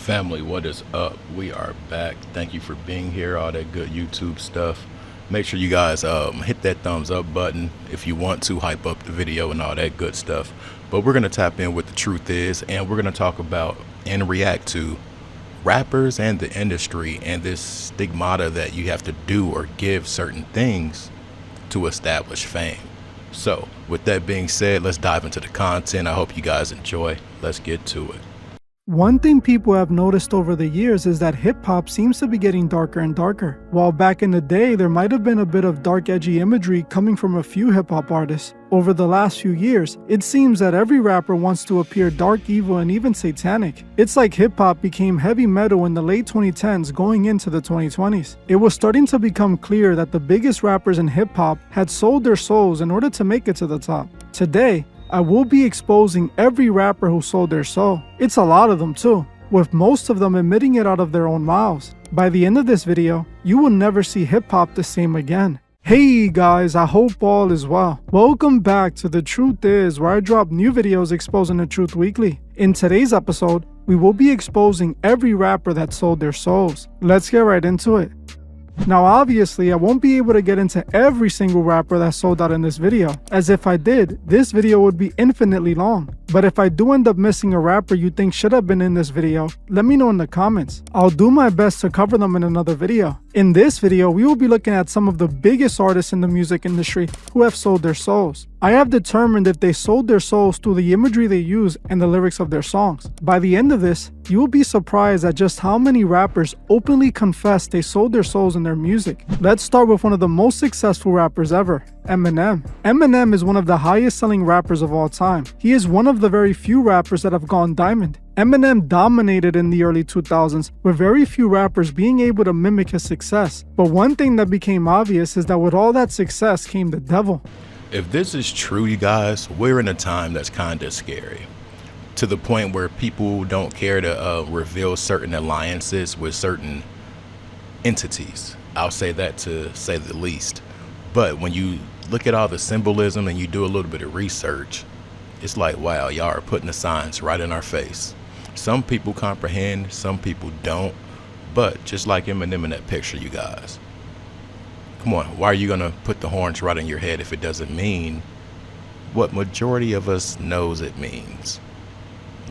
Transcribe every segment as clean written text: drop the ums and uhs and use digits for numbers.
Family, what is up? We are back. Thank you for being here, all that good YouTube stuff. Make sure you guys hit that thumbs up button if you want to hype up the video and all that good stuff. But we're going to tap in what the truth is, and we're going to talk about and react to rappers and the industry and this stigmata that you have to do or give certain things to establish fame. So with that being said, let's dive into the content. I hope you guys enjoy. Let's get to it. One thing people have noticed over the years is that hip-hop seems to be getting darker and darker. While back in the day, there might have been a bit of dark, edgy imagery coming from a few hip-hop artists. Over the last few years, it seems that every rapper wants to appear dark, evil, and even satanic. It's like hip-hop became heavy metal in the late 2010s going into the 2020s. It was starting to become clear that the biggest rappers in hip-hop had sold their souls in order to make it to the top. Today, I will be exposing every rapper who sold their soul. It's a lot of them too, with most of them admitting it out of their own mouths. By the end of this video, you will never see hip-hop the same again. Hey guys, I hope all is well. Welcome back to The Truth Is, where I drop new videos exposing the truth weekly. In today's episode, we will be exposing every rapper that sold their souls. Let's get right into it. Now obviously, I won't be able to get into every single rapper that sold out in this video, as if I did, this video would be infinitely long. But if I do end up missing a rapper you think should have been in this video, let me know in the comments. I'll do my best to cover them in another video. In this video, we will be looking at some of the biggest artists in the music industry who have sold their souls. I have determined if they sold their souls through the imagery they use and the lyrics of their songs. By the end of this, you will be surprised at just how many rappers openly confess they sold their souls in their music. Let's start with one of the most successful rappers ever, Eminem. Eminem is one of the highest selling rappers of all time. He is one of the very few rappers that have gone diamond. Eminem dominated in the early 2000s, with very few rappers being able to mimic his success. But one thing that became obvious is that with all that success came the devil. If this is true, you guys, we're in a time that's kind of scary. To the point where people don't care to reveal certain alliances with certain entities. I'll say that to say the least. But when you look at all the symbolism and you do a little bit of research, it's like, wow, y'all are putting the signs right in our face. Some people comprehend, some people don't. But just like Eminem in that picture, you guys. Come on, why are you gonna put the horns right in your head if it doesn't mean what majority of us knows it means?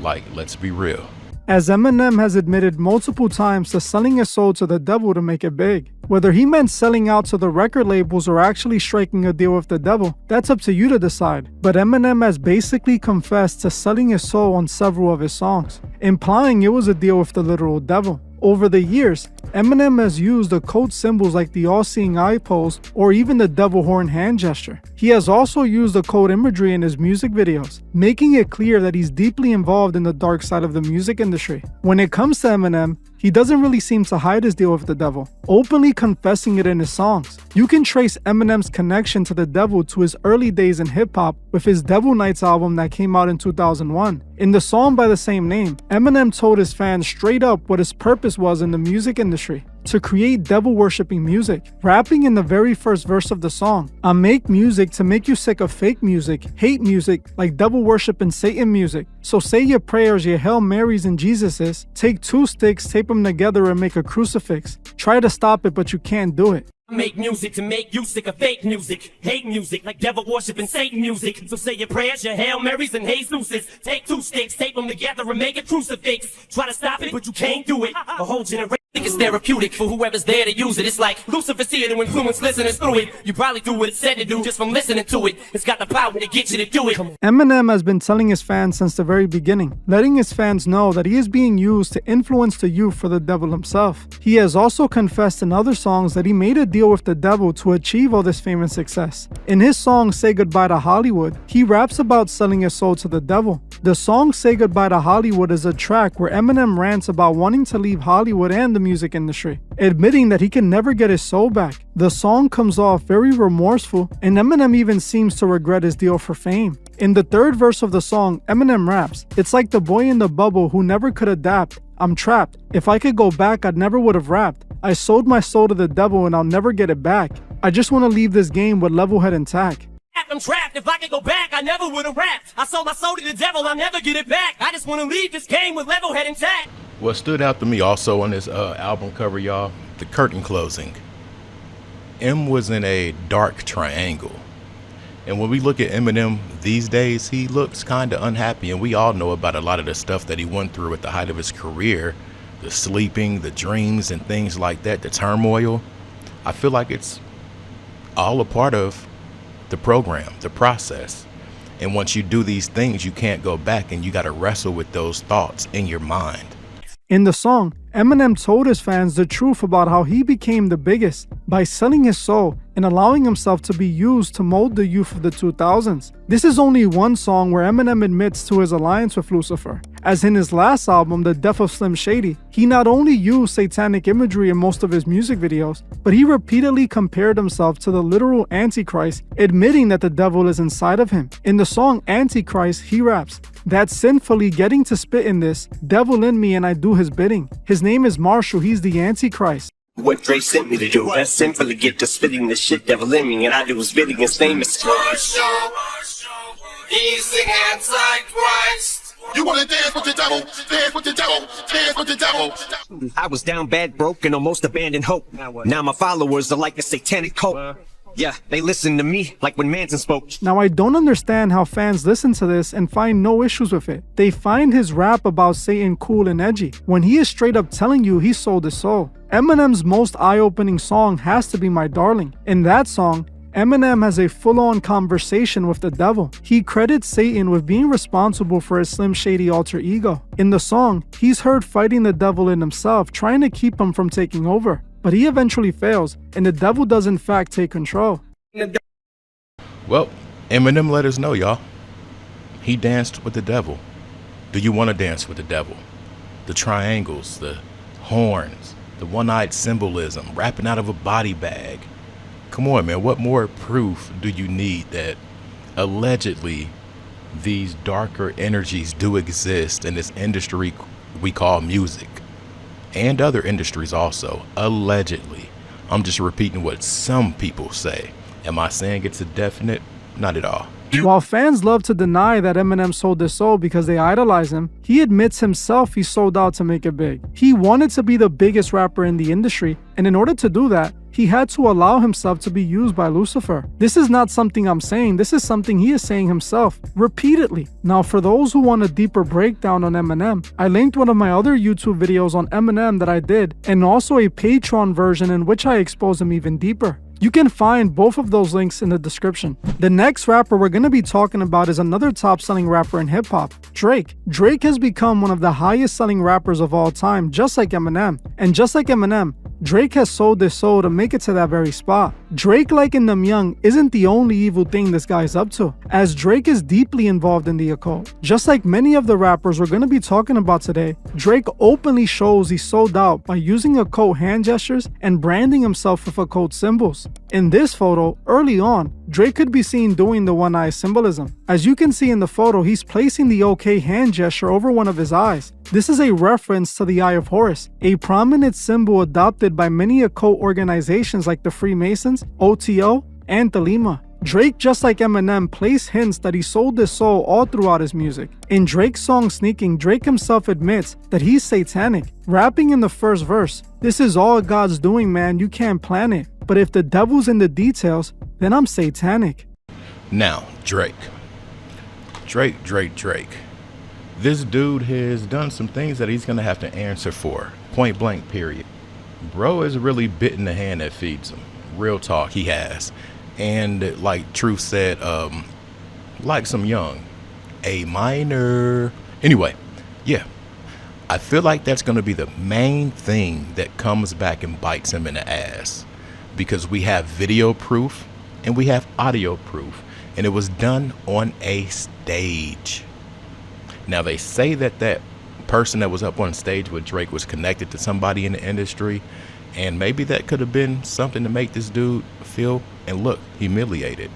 Like, let's be real. As Eminem has admitted multiple times to selling his soul to the devil to make it big. Whether he meant selling out to the record labels or actually striking a deal with the devil, that's up to you to decide. But Eminem has basically confessed to selling his soul on several of his songs, implying it was a deal with the literal devil. Over the years, Eminem has used occult symbols like the all-seeing eye pose or even the devil horn hand gesture. He has also used occult imagery in his music videos, making it clear that he's deeply involved in the dark side of the music industry. When it comes to Eminem, he doesn't really seem to hide his deal with the devil, openly confessing it in his songs. You can trace Eminem's connection to the devil to his early days in hip-hop with his Devil Nights album that came out in 2001. In the song by the same name, Eminem told his fans straight up what his purpose was in the music industry: to create devil-worshipping music, rapping in the very first verse of the song. I make music to make you sick of fake music, hate music, like devil worship and Satan music. So say your prayers, your Hail Marys and Jesuses, take two sticks, tape them together and make a crucifix. Try to stop it, but you can't do it. I make music to make you sick of fake music, hate music, like devil worship and Satan music. So say your prayers, your Hail Marys and Jesuses, take two sticks, tape them together and make a crucifix. Try to stop it, but you can't do it. A whole generation think it's therapeutic for whoever's there to use it. It's like Lucifer's here to influence listeners through it. You probably do what it said to do just from listening to it. It's got the power to get you to do it. Eminem has been telling his fans since the very beginning, letting his fans know that he is being used to influence the youth for the devil himself. He has also confessed in other songs that he made a deal with the devil to achieve all this fame and success. In his song Say Goodbye to Hollywood, he raps about selling his soul to the devil. The song Say Goodbye to Hollywood is a track where Eminem rants about wanting to leave Hollywood and the music industry, admitting that he can never get his soul back. The song comes off very remorseful, and Eminem even seems to regret his deal for fame. In the third verse of the song, Eminem raps, "It's like the boy in the bubble who never could adapt. I'm trapped. If I could go back, I never would have rapped. I sold my soul to the devil and I'll never get it back. I just want to leave this game with level head intact." I'm trapped. If I could go back, I never would have rapped. I sold my soul to the devil, I'll never get it back. I just want to leave this game with level head intact. What stood out to me also on this album cover, y'all, the curtain closing. M was in a dark triangle. And when we look at Eminem these days, he looks kind of unhappy. And we all know about a lot of the stuff that he went through at the height of his career, the sleeping, the dreams and things like that, the turmoil. I feel like it's all a part of the program, the process. And once you do these things, you can't go back, and you got to wrestle with those thoughts in your mind. In the song, Eminem told his fans the truth about how he became the biggest by selling his soul and allowing himself to be used to mold the youth of the 2000s. This is only one song where Eminem admits to his alliance with Lucifer, as in his last album, The Death of Slim Shady, he not only used satanic imagery in most of his music videos, but he repeatedly compared himself to the literal Antichrist, admitting that the devil is inside of him. In the song Antichrist, he raps, "That's sinfully getting to spit in this, devil in me and I do his bidding. His name is Marshall, he's the Antichrist." What Dre sent me to do, that's simply get to spitting the shit devil in me, and I do his bidding. His name is Marshall. He's the Antichrist. You wanna dance with the devil, dance with the devil, dance with the devil. I was down bad, broke, and almost abandoned hope. Now my followers are like a satanic cult. Yeah, they listen to me like when Manson spoke. Now I don't understand how fans listen to this and find no issues with it. They find his rap about Satan cool and edgy, when he is straight up telling you he sold his soul. Eminem's most eye-opening song has to be My Darling. In that song, Eminem has a full-on conversation with the devil. He credits Satan with being responsible for his Slim Shady alter ego. In the song, he's heard fighting the devil in himself, trying to keep him from taking over. But he eventually fails, and the devil does in fact take control. Well, Eminem let us know, y'all. He danced with the devil. Do you want to dance with the devil? The triangles, the horns, the one-eyed symbolism, rapping out of a body bag. Come on, man. What more proof do you need that allegedly these darker energies do exist in this industry we call music? And other industries also, allegedly. I'm just repeating what some people say. Am I saying it's a definite? Not at all. While fans love to deny that Eminem sold his soul because they idolize him, he admits himself he sold out to make it big. He wanted to be the biggest rapper in the industry, and in order to do that, he had to allow himself to be used by Lucifer. This is not something I'm saying, this is something he is saying himself, repeatedly. Now for those who want a deeper breakdown on Eminem, I linked one of my other YouTube videos on Eminem that I did, and also a Patreon version in which I expose him even deeper. You can find both of those links in the description. The next rapper we're going to be talking about is another top-selling rapper in hip-hop, Drake. Drake has become one of the highest-selling rappers of all time, just like Eminem. And just like Eminem, Drake has sold his soul to make it to that very spot. Drake, like in Them Young, isn't the only evil thing this guy is up to, as Drake is deeply involved in the occult. Just like many of the rappers we're going to be talking about today, Drake openly shows he's sold out by using occult hand gestures and branding himself with occult symbols. In this photo, early on, Drake could be seen doing the one-eye symbolism. As you can see in the photo, he's placing the OK hand gesture over one of his eyes. This is a reference to the Eye of Horus, a prominent symbol adopted by many occult organizations like the Freemasons, OTO, and Thelema. Drake, just like Eminem, placed hints that he sold his soul all throughout his music. In Drake's song Sneaking, Drake himself admits that he's satanic, rapping in the first verse, "This is all God's doing, man, you can't plan it. But if the devil's in the details, then I'm satanic." Now, Drake. This dude has done some things that he's going to have to answer for. Point blank, period. Bro has really bitten the hand that feeds him. Real talk, he has. And like Truth said, like some young, A minor. Anyway, yeah. I feel like that's going to be the main thing that comes back and bites him in the ass. Because we have video proof and we have audio proof. And it was done on a stage. Now they say that that person that was up on stage with Drake was connected to somebody in the industry. And maybe that could have been something to make this dude feel and look humiliated.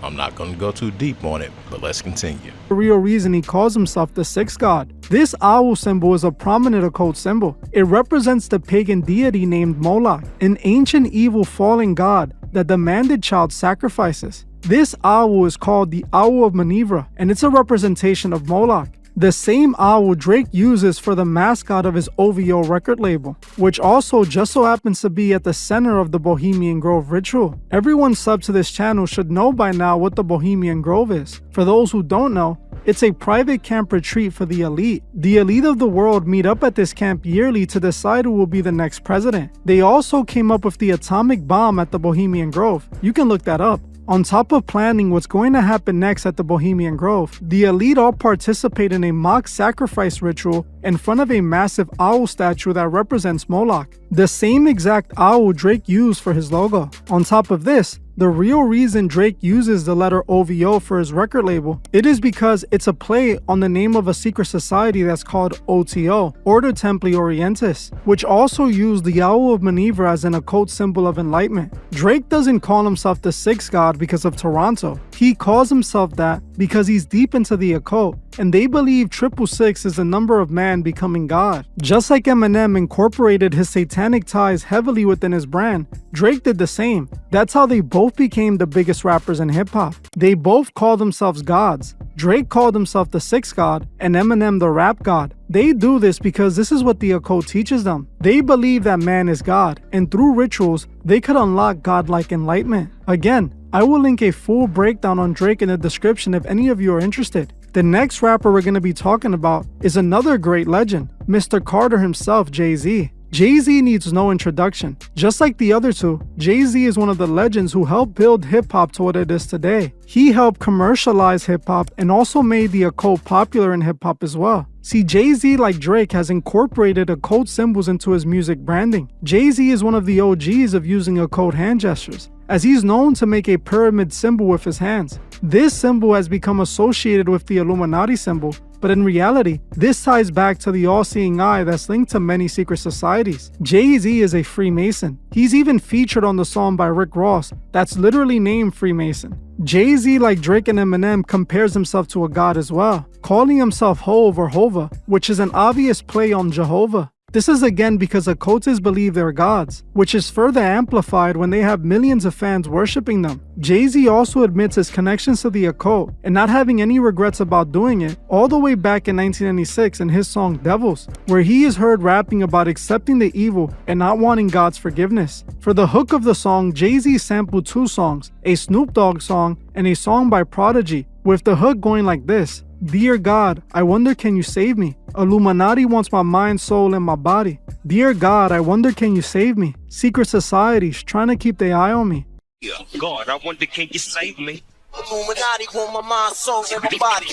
I'm not going to go too deep on it, but let's continue. The real reason he calls himself the Sixth God. This owl symbol is a prominent occult symbol. It represents the pagan deity named Moloch, an ancient evil fallen god that demanded child sacrifices. This owl is called the Owl of Manivra, and it's a representation of Moloch. the same owl Drake uses for the mascot of his OVO record label, which also just so happens to be at the center of the Bohemian Grove ritual. Everyone sub to this channel should know by now what the Bohemian Grove is. For those who don't know, it's a private camp retreat for the elite. The elite of the world meet up at this camp yearly to decide who will be the next president. They also came up with the atomic bomb at the Bohemian Grove. You can look that up. On top of planning what's going to happen next at the Bohemian Grove, the elite all participate in a mock sacrifice ritual in front of a massive owl statue that represents Moloch, the same exact owl Drake used for his logo. On top of this, the real reason Drake uses the letter OVO for his record label, it is because it's a play on the name of a secret society that's called OTO, Order Templi Orientis, which also used the Owl of Maneuver as an occult symbol of enlightenment. Drake doesn't call himself the Sixth God because of Toronto. He calls himself that because he's deep into the occult, and they believe 666 is the number of man becoming God. Just like Eminem incorporated his satanic ties heavily within his brand, Drake did the same. That's how they both became the biggest rappers in hip-hop. They both call themselves gods. Drake called himself the Sixth God, and Eminem the Rap God. They do this because this is what the occult teaches them. They believe that man is God, and through rituals, they could unlock godlike enlightenment. Again, I will link a full breakdown on Drake in the description if any of you are interested. The next rapper we're going to be talking about is another great legend, Mr. Carter himself, Jay-Z. Jay-Z needs no introduction. Just like the other two, Jay-Z is one of the legends who helped build hip-hop to what it is today. He helped commercialize hip-hop and also made the occult popular in hip-hop as well. See, Jay-Z, like Drake, has incorporated occult symbols into his music branding. Jay-Z is one of the OGs of using occult hand gestures, as he's known to make a pyramid symbol with his hands. This symbol has become associated with the Illuminati symbol, but in reality, this ties back to the all-seeing eye that's linked to many secret societies. Jay-Z is a Freemason. He's even featured on the song by Rick Ross that's literally named Freemason. Jay-Z, like Drake and Eminem, compares himself to a god as well, calling himself Hov or Hova, which is an obvious play on Jehovah. This is again because occultists believe they're gods, which is further amplified when they have millions of fans worshipping them. Jay-Z also admits his connections to the occult and not having any regrets about doing it all the way back in 1996 in his song Devils, where he is heard rapping about accepting the evil and not wanting God's forgiveness. For the hook of the song, Jay-Z sampled two songs, a Snoop Dogg song and a song by Prodigy, with the hook going like this: "Dear God, I wonder can you save me? Illuminati wants my mind, soul, and my body. Dear God, I wonder can you save me? Secret societies trying to keep their eye on me." God, I wonder can you save me? Illuminati want my mind, soul, and my body.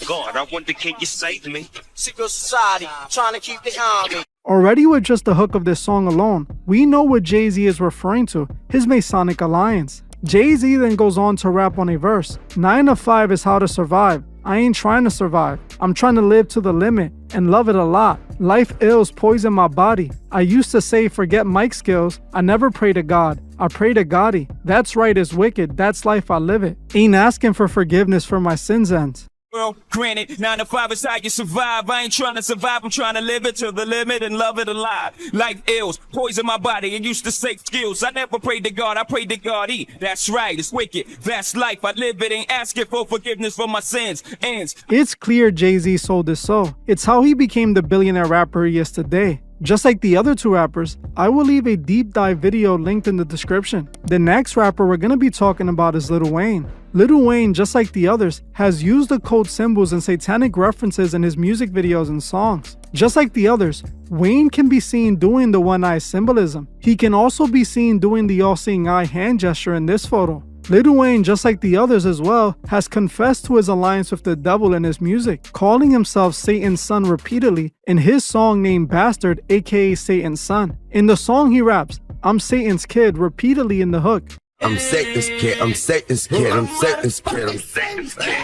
God, I wonder can you save me? Secret society trying to keep their eye on me. Already with just the hook of this song alone, we know what Jay-Z is referring to, his Masonic alliance. Jay-Z then goes on to rap on a verse: "9 to 5 is how to survive. I ain't trying to survive. I'm trying to live to the limit and love it a lot. Life ills poison my body. I used to say forget mic skills. I never pray to God. I pray to Gotti. That's right, it's wicked. That's life, I live it. Ain't asking for forgiveness for my sins ends." Well, granted, 9 to 5 is how you survive. I ain't trying to survive, I'm trying to live it to the limit and love it alive. Life ills, poison my body, and used to say skills. I never prayed to God, I prayed to God. That's right, it's wicked. That's life, I live it, ain't asking for forgiveness for my sins. Ends. It's clear Jay-Z sold his soul. It's how he became the billionaire rapper he is today. Just like the other two rappers, I will leave a deep dive video linked in the description. The next rapper we're going to be talking about is Lil Wayne. Lil Wayne, just like the others, has used occult symbols and satanic references in his music videos and songs. Just like the others, Wayne can be seen doing the one-eye symbolism. He can also be seen doing the all-seeing eye hand gesture in this photo. Lil Wayne, just like the others as well, has confessed to his alliance with the devil in his music, calling himself Satan's son repeatedly in his song named Bastard, aka Satan's son. In the song he raps, "I'm Satan's kid" repeatedly in the hook. I'm Satan's kid, I'm Satan's kid, I'm Satan's kid, I'm Satan's kid.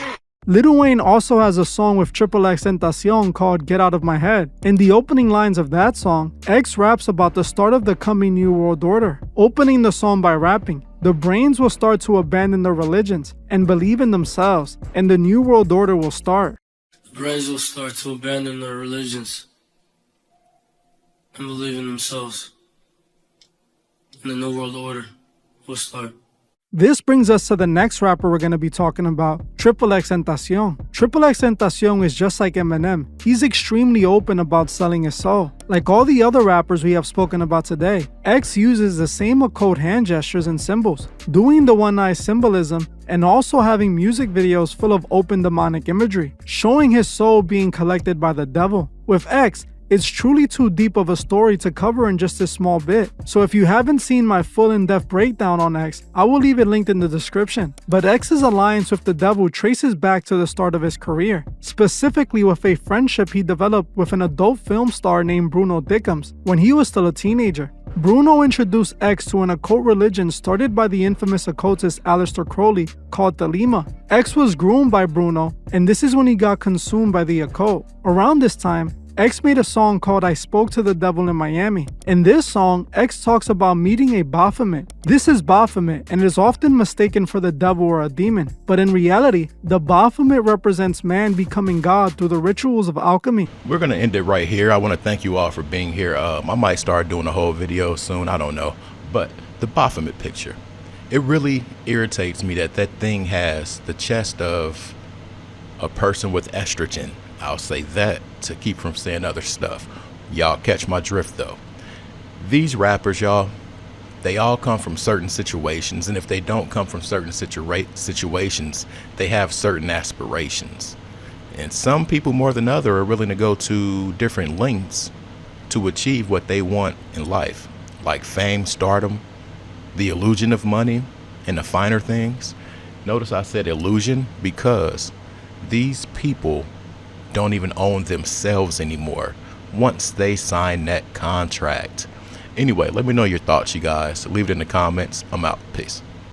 Lil Wayne also has a song with XXXTentacion called Get Out of My Head. In the opening lines of that song, X raps about the start of the coming New World Order, opening the song by rapping, "The brains will start to abandon their religions and believe in themselves, and the New World Order will start." The brains will start to abandon their religions and believe in themselves, and the New World Order will start. This brings us to the next rapper we're going to be talking about, XXXTentacion. XXXTentacion is just like Eminem. He's extremely open about selling his soul. Like all the other rappers we have spoken about today, X uses the same occult hand gestures and symbols, doing the one-eye symbolism, and also having music videos full of open demonic imagery, showing his soul being collected by the devil. With X, it's truly too deep of a story to cover in just this small bit, so if you haven't seen my full in-depth breakdown on X, I will leave it linked in the description. But X's alliance with the devil traces back to the start of his career, specifically with a friendship he developed with an adult film star named Bruno Dickens when he was still a teenager. Bruno introduced X to an occult religion started by the infamous occultist Aleister Crowley called Thelema. X was groomed by Bruno, and this is when he got consumed by the occult. Around this time, X made a song called I Spoke to the Devil in Miami. In this song, X talks about meeting a Baphomet. This is Baphomet and is often mistaken for the devil or a demon, but in reality, the Baphomet represents man becoming God through the rituals of alchemy. We're going to end it right here. I want to thank you all for being here. I might start doing a whole video soon, I don't know. But the Baphomet picture, it really irritates me that that thing has the chest of a person with estrogen. I'll say that to keep from saying other stuff. Y'all catch my drift though. These rappers, y'all, they all come from certain situations, and if they don't come from certain situations, they have certain aspirations. And some people more than others are willing to go to different lengths to achieve what they want in life, like fame, stardom, the illusion of money, and the finer things. Notice I said illusion because these people don't even own themselves anymore once they sign that contract. Anyway, let me know your thoughts, you guys. Leave it in the comments. I'm out. Peace.